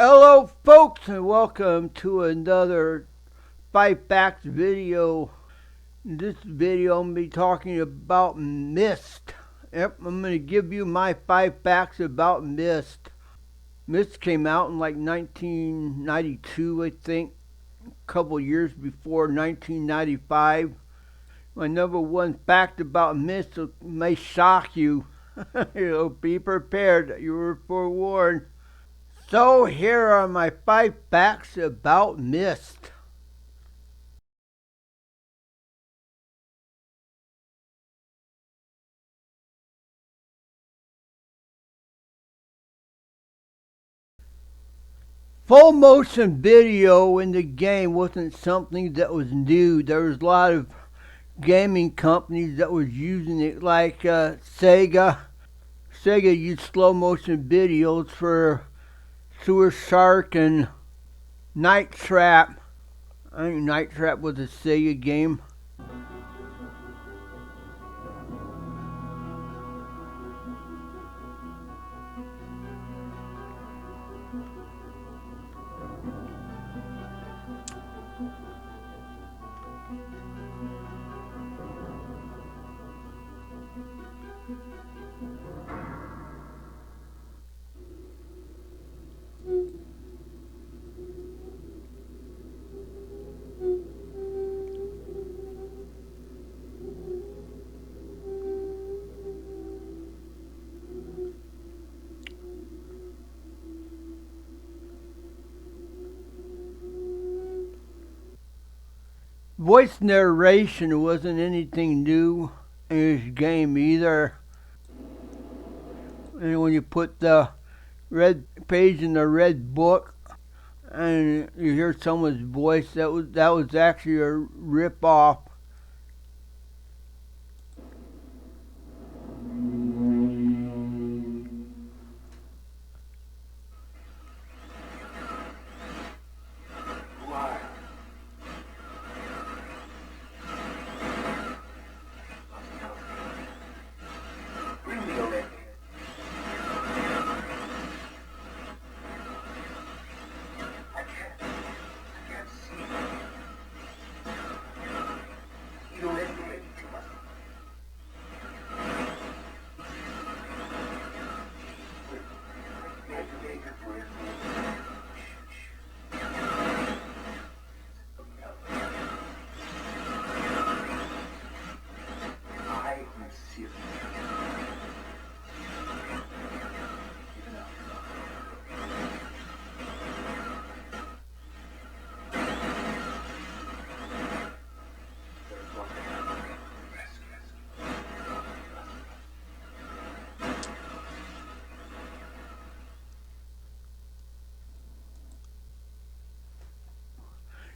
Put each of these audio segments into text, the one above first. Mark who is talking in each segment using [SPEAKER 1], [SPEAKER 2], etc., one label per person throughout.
[SPEAKER 1] Hello folks and welcome to another Fight Backs video. In this video I'm going to be talking about Myst. Yep, I'm going to give you my 5 facts about Myst. Myst came out in like 1992, I think, a couple years before 1995. My number one fact about Myst may shock you. Be prepared, you were forewarned. So here are my 5 facts about Myst. Full motion video in the game wasn't something that was new. There was a lot of gaming companies that was using it, like Sega. Sega used slow motion videos for Sewer Shark and Night Trap. I think Night Trap was a Sega game. Voice narration wasn't anything new in this game either. And when you put the red page in the red book and you hear someone's voice, that was actually a rip off.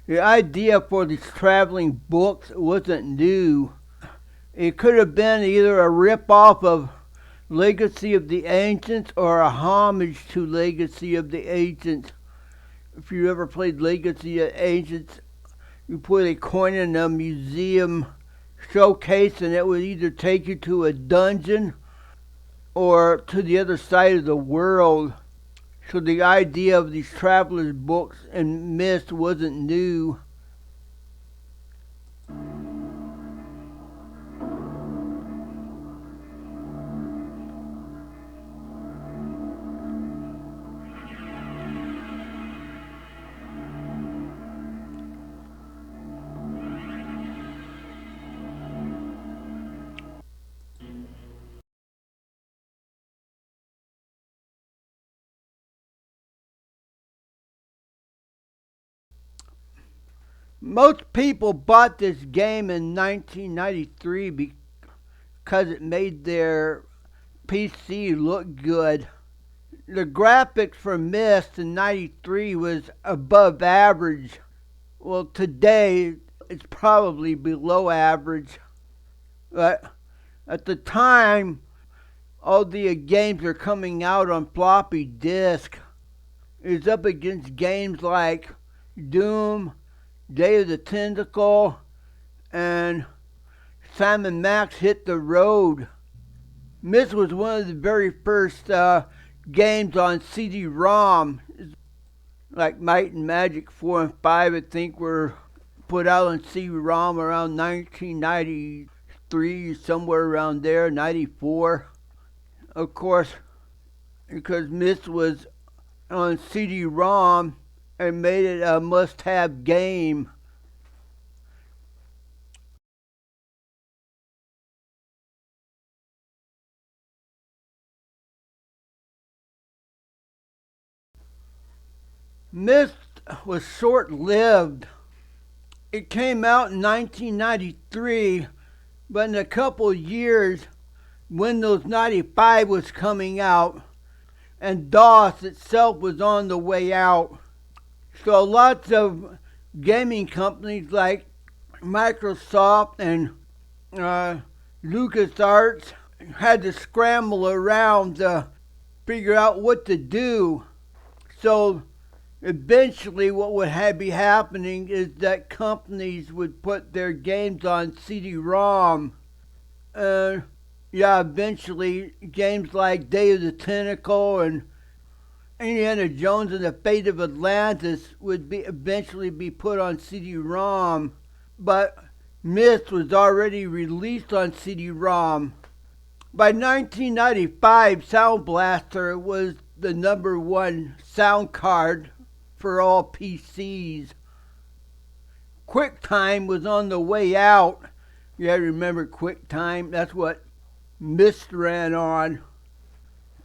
[SPEAKER 1] The idea for these traveling books wasn't new. It could have been either a rip-off of Legacy of the Ancients or a homage to Legacy of the Ancients. If you ever played Legacy of the Ancients, you put a coin in a museum showcase and it would either take you to a dungeon or to the other side of the world. So the idea of these travelers' books and Myst wasn't new. Most people bought this game in 1993 because it made their PC look good. The graphics for Myst in 93 was above average. Well, today it's probably below average. But at the time, all the games are coming out on floppy disk. It's up against games like Doom, Day of the Tentacle, and Sam & Max Hit the Road. Myst was one of the very first games on CD-ROM. Like Might and Magic 4 and 5, I think, were put out on CD-ROM around 1993, somewhere around there, 94. Of course, because Myst was on CD-ROM and made it a must-have game. Myst was short-lived. It came out in 1993, but in a couple of years, Windows 95 was coming out, and DOS itself was on the way out. So lots of gaming companies like Microsoft and LucasArts had to scramble around to figure out what to do. So eventually what would be happening is that companies would put their games on CD-ROM. Eventually games like Day of the Tentacle and Indiana Jones and the Fate of Atlantis would eventually be put on CD-ROM. But Myst was already released on CD-ROM. By 1995, Sound Blaster was the number one sound card for all PCs. QuickTime was on the way out. Yeah, remember QuickTime? That's what Myst ran on.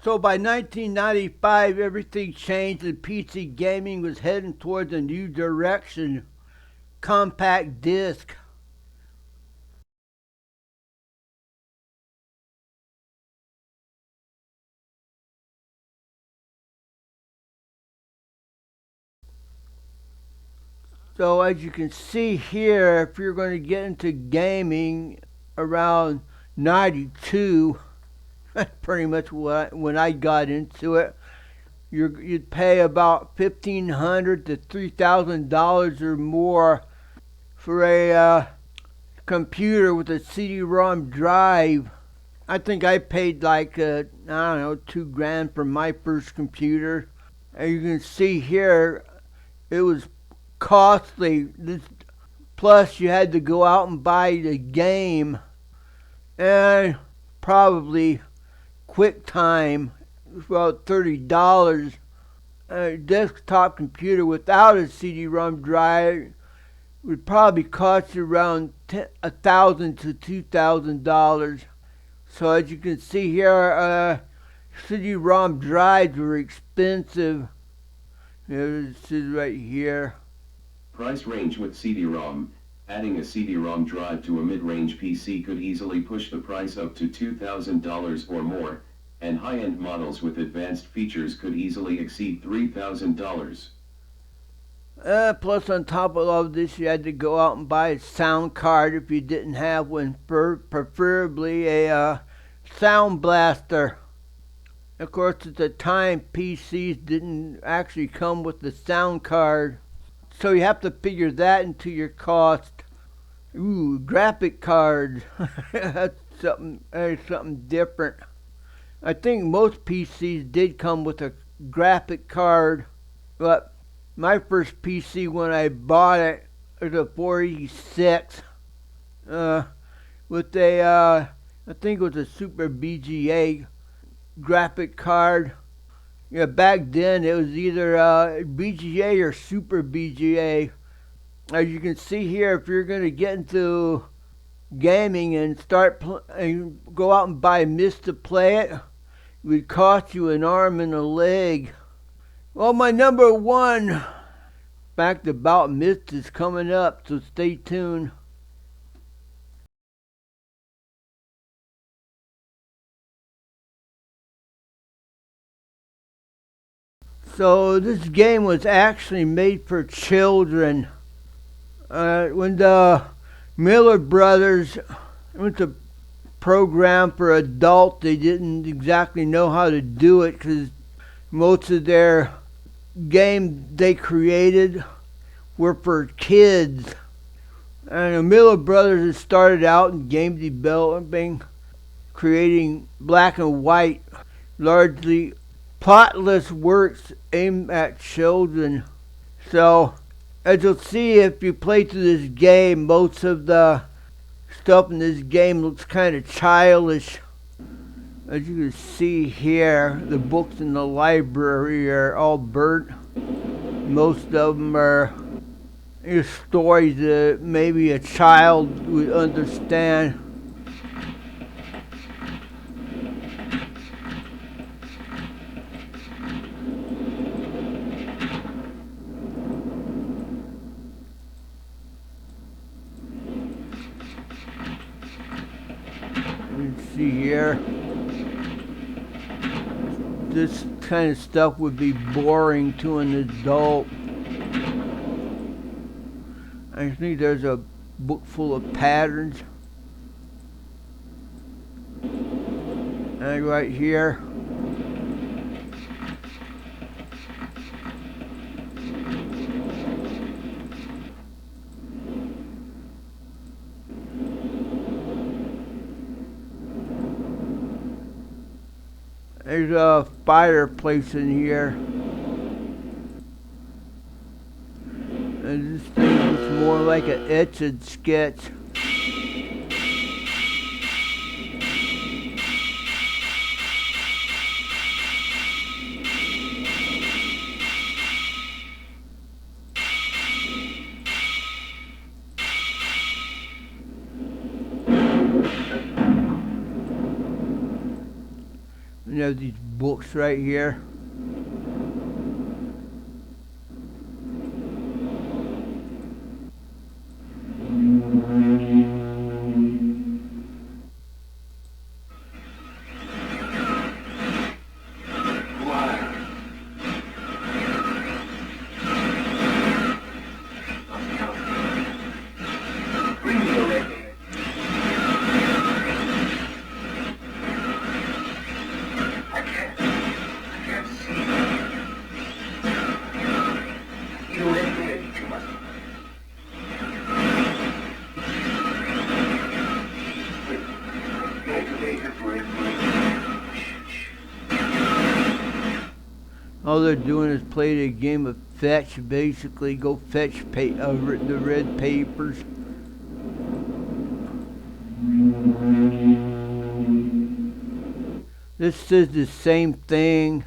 [SPEAKER 1] So by 1995, everything changed and PC gaming was heading towards a new direction. Compact disc. So as you can see here, if you're going to get into gaming around 92, that's pretty much when I got into it. You'd pay about $1,500 to $3,000 or more for a computer with a CD-ROM drive. I think I paid like I don't know, $2,000 for my first computer. And you can see here, it was costly. Plus, you had to go out and buy the game, and probably QuickTime was about $30. A desktop computer without a CD-ROM drive would probably cost you around $1,000 to $2,000. So as you can see here, CD-ROM drives were expensive. This is right here.
[SPEAKER 2] Price range with CD-ROM. Adding a CD-ROM drive to a mid-range PC could easily push the price up to $2,000 or more, and high-end models with advanced features could easily exceed $3,000.
[SPEAKER 1] Plus, on top of all this, you had to go out and buy a sound card if you didn't have one, preferably a Sound Blaster. Of course, at the time, PCs didn't actually come with the sound card, so you have to figure that into your cost. Ooh, graphic cards. That's something different. I think most PCs did come with a graphic card, but my first PC when I bought it was a 486 with I think it was a Super BGA graphic card. Yeah, back then it was either BGA or Super BGA. As you can see here, if you're going to get into gaming and and go out and buy Myst to play it, it would cost you an arm and a leg. Well, my number one fact about Myst is coming up, so stay tuned. So this game was actually made for children. When the Miller brothers went to program for adults, they didn't exactly know how to do it because most of their games they created were for kids. And the Miller brothers had started out in game developing, creating black and white, largely plotless works aimed at children. So, as you'll see if you play through this game, most of the stuff in this game looks kind of childish. As you can see here, the books in the library are all burnt. Most of them are stories that maybe a child would understand. You can see here, this kind of stuff would be boring to an adult. I think there's a book full of patterns. And right here, there's a fireplace in here. And this thing looks more like an etched sketch. You have these books right here. All they're doing is playing a game of fetch, basically. Go fetch the red papers. This says the same thing.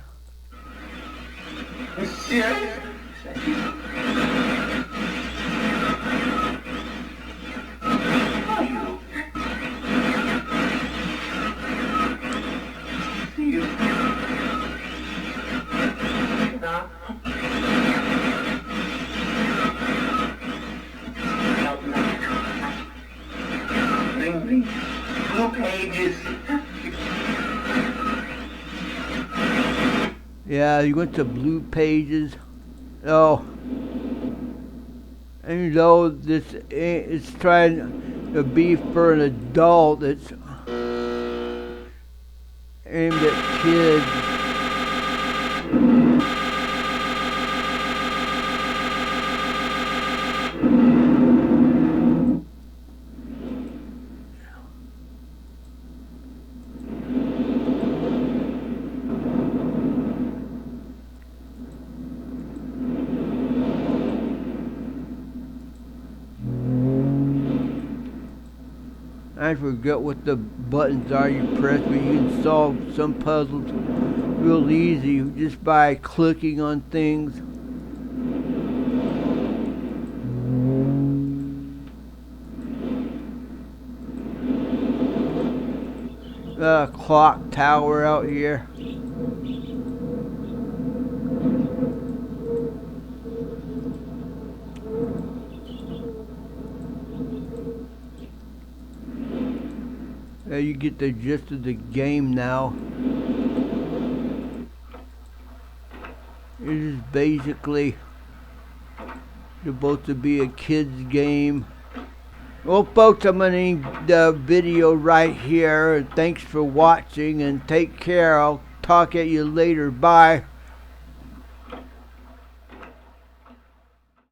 [SPEAKER 3] Blue pages.
[SPEAKER 1] Yeah, you went to blue pages. Oh. And you know, this is trying to be for an adult. It's aimed at kids. I forget what the buttons are you press, but you can solve some puzzles real easy just by clicking on things. Clock tower out here. You get the gist of the game now. It is basically supposed to be a kid's game. Well, folks, I'm going to end the video right here. Thanks for watching and take care. I'll talk at you later. Bye.